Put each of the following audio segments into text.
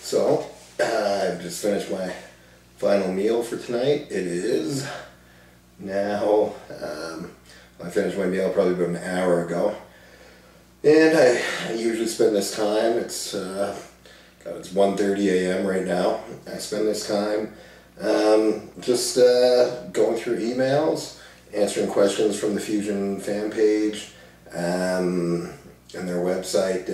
So, I've just finished my final meal for tonight. It is now, I finished my meal probably about an hour ago. And I usually spend this time, it's 1:30 a.m. right now. I spend this time just going through emails, answering questions from the Fusion fan page and their website,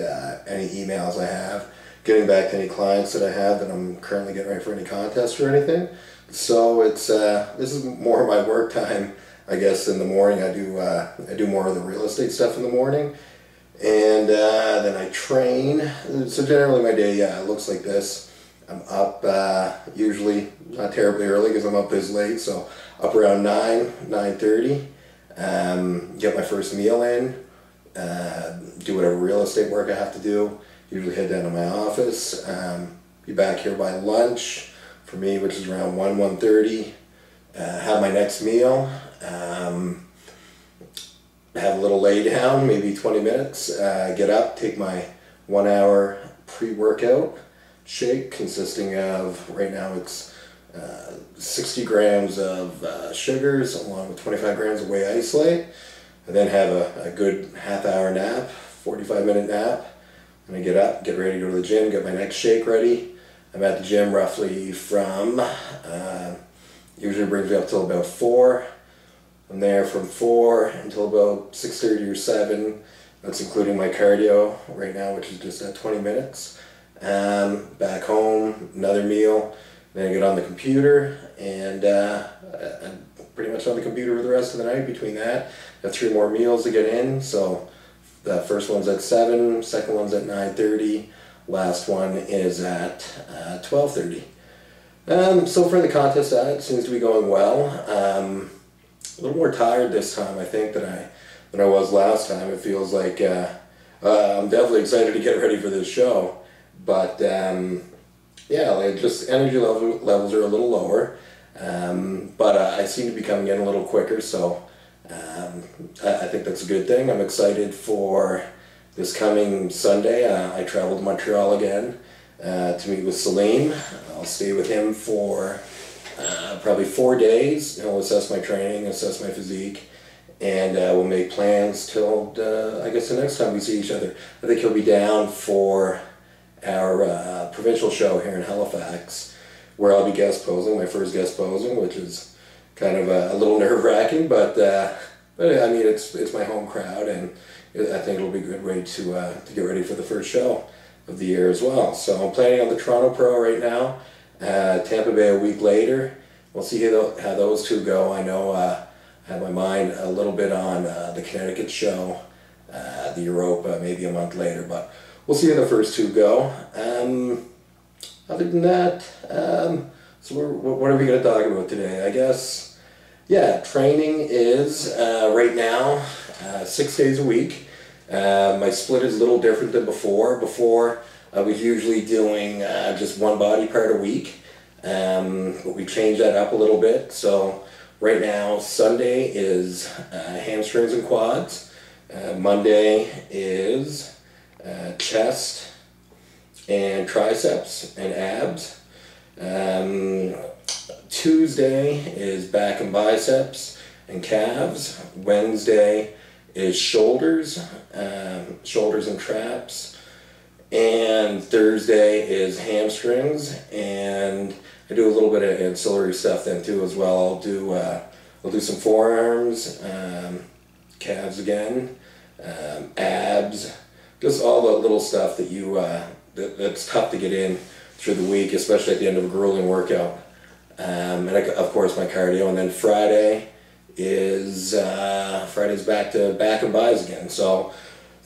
any emails I have, getting back to any clients that I have that I'm currently getting ready for any contests or anything. So it's this is more of my work time, I guess. In the morning I do more of the real estate stuff in the morning, and then I train. So generally my day looks like this. I'm up usually not terribly early because I'm up this late, so up around 9:30. Get my first meal in, do whatever real estate work I have to do. Usually head down to my office, be back here by lunch for me, which is around 1:30. Have my next meal, have a little lay down, maybe 20 minutes, get up, take my 1 hour pre-workout shake consisting of, right now it's 60 grams of sugars along with 25 grams of whey isolate. I then have a good half-hour nap, 45-minute nap. I'm gonna get up, get ready to go to the gym, get my next shake ready. I'm at the gym roughly from, usually brings me up till about 4. I'm there from 4 until about 6:30 or 7. That's including my cardio right now, which is just at 20 minutes. Back home, another meal. Then I get on the computer, and I'm pretty much on the computer for the rest of the night. Between that, I have 3 more meals to get in. So the first one's at 7, second one's at 9:30, last one is at 12:30. So for the contest, it seems to be going well. A little more tired this time, I think, than I was last time. It feels like I'm definitely excited to get ready for this show, but yeah, like just energy levels are a little lower, but I seem to be coming in a little quicker, so I think that's a good thing. I'm excited for this coming Sunday. I travel to Montreal again to meet with Salim. I'll stay with him for probably 4 days. He'll assess my training, assess my physique, and we'll make plans till I guess the next time we see each other. I think he'll be down for our provincial show here in Halifax, where I'll be guest posing, my first guest posing, which is kind of a little nerve-wracking, but I mean it's my home crowd, and I think it'll be a good way to get ready for the first show of the year as well. So I'm planning on the Toronto Pro right now, Tampa Bay a week later. We'll see how those two go. I know I have my mind a little bit on the Connecticut show, the Europa maybe a month later, but we'll see how the first two go. Other than that, so what are we going to talk about today? I guess, yeah, training is right now 6 days a week. My split is a little different than before. Before I was usually doing just one body part a week, but we changed that up a little bit. So right now Sunday is hamstrings and quads. Monday is chest and triceps and abs. Tuesday is back and biceps and calves. Wednesday is shoulders, shoulders and traps. And Thursday is hamstrings, and I do a little bit of ancillary stuff then too as well. I'll do some forearms, calves again, abs, just all the little stuff that that's tough to get in through the week, especially at the end of a grueling workout. And of course my cardio, and then Friday is Friday's back to back and bis again. So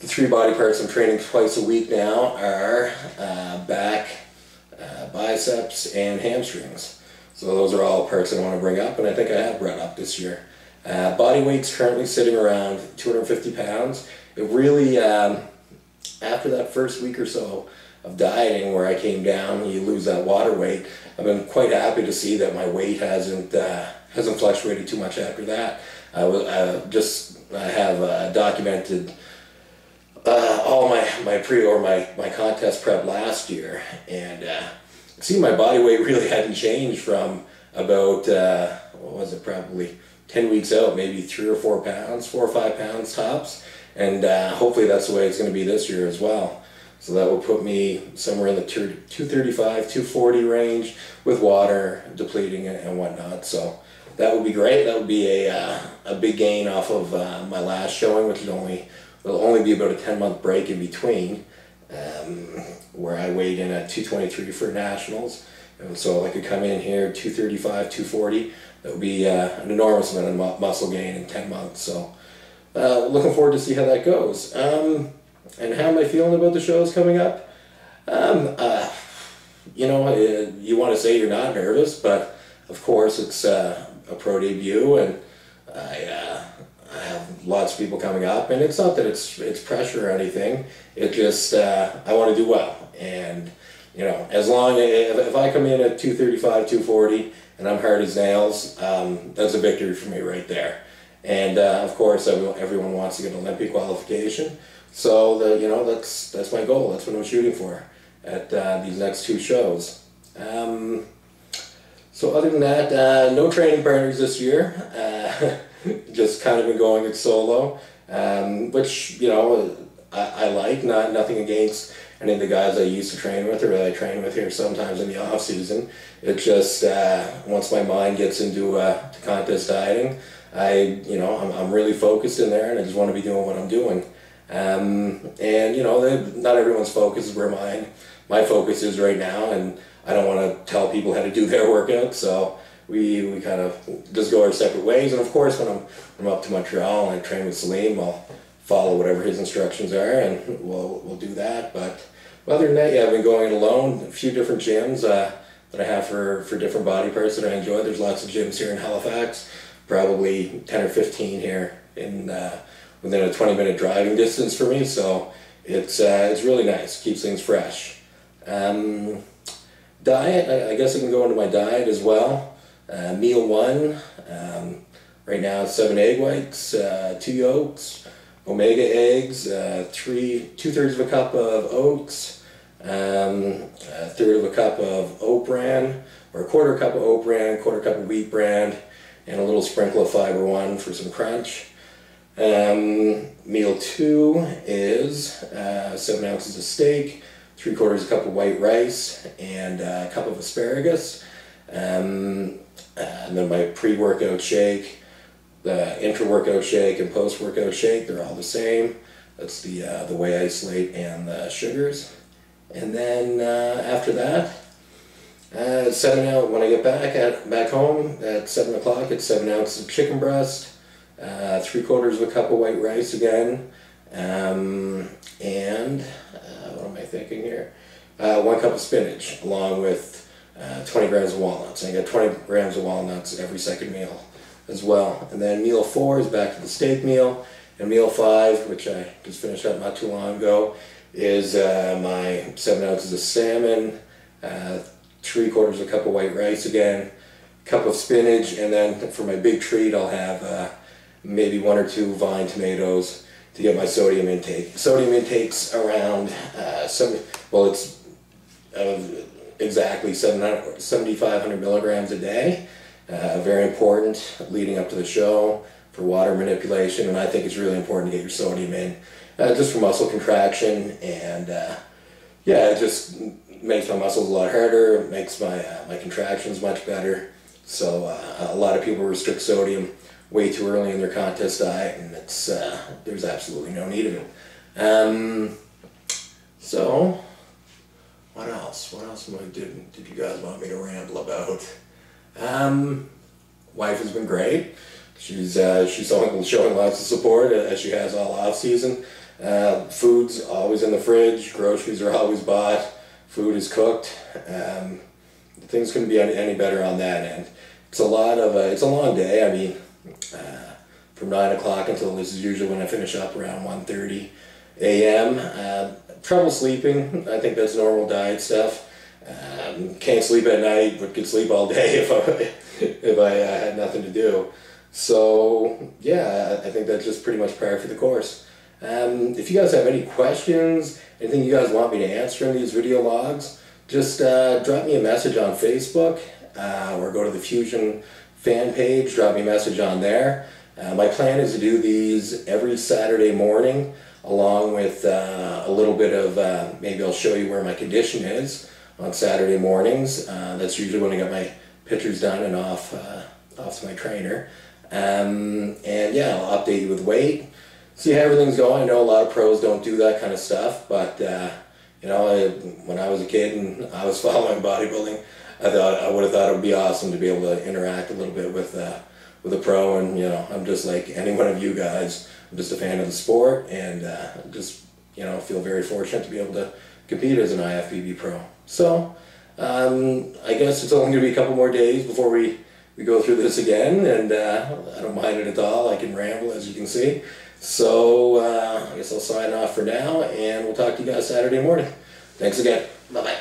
the 3 body parts I'm training twice a week now are back, biceps, and hamstrings. So those are all parts I want to bring up, and I think I have brought up this year. Body weight's currently sitting around 250 pounds. It really, after that first week or so of dieting where I came down, you lose that water weight, I've been quite happy to see that my weight hasn't fluctuated too much after that. I have documented all my contest prep last year, and see, my body weight really hadn't changed from about what was it, probably 10 weeks out, maybe 3 or 4 pounds, 4 or 5 pounds tops, and hopefully that's the way it's going to be this year as well. So that will put me somewhere in the 235, 240 range with water depleting and whatnot. So that would be great. That would be a big gain off of my last showing, which will only be about a 10-month break in between, where I weighed in at 223 for nationals. And so I could come in here 235, 240. That would be an enormous amount of muscle gain in 10 months. So looking forward to see how that goes. And how am I feeling about the shows coming up? You know, you want to say you're not nervous, but of course it's a pro debut, and I have lots of people coming up, and it's not that it's pressure or anything. It just I want to do well, and you know, as long if I come in at 235, 240, and I'm hard as nails, that's a victory for me right there. And of course, everyone wants to get an Olympic qualification, so you know, that's my goal. That's what I'm shooting for at these next 2 shows. So other than that, no training partners this year. Just kind of been going it solo, which, you know, I like. Nothing against any of the guys I used to train with or that I train with here sometimes in the off season. It's just once my mind gets into to contest dieting, I'm really focused in there, and I just want to be doing what I'm doing. And you know, not everyone's focus is where my focus is right now, and I don't want to tell people how to do their workout, so we kind of just go our separate ways. And of course, when I'm up to Montreal and I train with Salim, I'll follow whatever his instructions are, and we'll do that. But other than that, yeah, I've been going it alone. A few different gyms that I have for different body parts that I enjoy. There's lots of gyms here in Halifax, probably 10 or 15 here in within a 20-minute driving distance for me. So it's really nice. Keeps things fresh. Diet, I guess I can go into my diet as well. Meal 1, right now it's 7 egg whites, 2 yolks, omega eggs, 2/3 of a cup of oats, 1/3 of a cup of oat bran, or 1/4 cup of oat bran, 1/4 cup of wheat bran, and a little sprinkle of fiber 1 for some crunch. Meal 2 is 7 ounces of steak, 3/4 cup of white rice, and a cup of asparagus. And then my pre-workout shake, the intra-workout shake, and post-workout shake, they're all the same. That's the whey isolate and the sugars. And then after that, when I get back home at 7 o'clock, it's 7 ounces of chicken breast, 3/4 of a cup of white rice again, and what am I thinking here? 1 cup of spinach, along with 20 grams of walnuts. I get 20 grams of walnuts every second meal as well. And then meal 4 is back to the steak meal. And meal 5, which I just finished up not too long ago, is my 7 ounces of salmon, 3/4 of a cup of white rice again, cup of spinach, and then for my big treat I'll have maybe 1 or 2 vine tomatoes to get my sodium intake. Sodium intake's around it's exactly 7,500 milligrams a day. Very important leading up to the show for water manipulation, and I think it's really important to get your sodium in just for muscle contraction, and yeah, it just makes my muscles a lot harder. It makes my contractions much better. So a lot of people restrict sodium way too early in their contest diet, and it's there's absolutely no need of it. So what else? What else did you guys want me to ramble about? Wife has been great. She's showing lots of support, as she has all off season. Food's always in the fridge. Groceries are always bought. Food is cooked. Things couldn't be any better on that end. It's a long day. I mean, from 9 o'clock until this is usually when I finish up around 1:30 a.m. Trouble sleeping. I think that's normal diet stuff. Can't sleep at night, but could sleep all day if I had nothing to do. So yeah, I think that's just pretty much par for the course. If you guys have any questions, anything you guys want me to answer in these video logs, just drop me a message on Facebook or go to the Fusion fan page, drop me a message on there. My plan is to do these every Saturday morning, along with a little bit of, maybe I'll show you where my condition is on Saturday mornings. That's usually when I get my pictures done and off to my trainer. And yeah, I'll update you with weight, see how everything's going. I know a lot of pros don't do that kind of stuff, but you know, when I was a kid and I was following bodybuilding, I would have thought it would be awesome to be able to interact a little bit with a pro. And you know, I'm just like any one of you guys. I'm just a fan of the sport, and just, you know, feel very fortunate to be able to compete as an IFBB pro. So I guess it's only going to be a couple more days before we go through this again, and I don't mind it at all. I can ramble, as you can see. So I guess I'll sign off for now, and we'll talk to you guys Saturday morning. Thanks again. Bye-bye.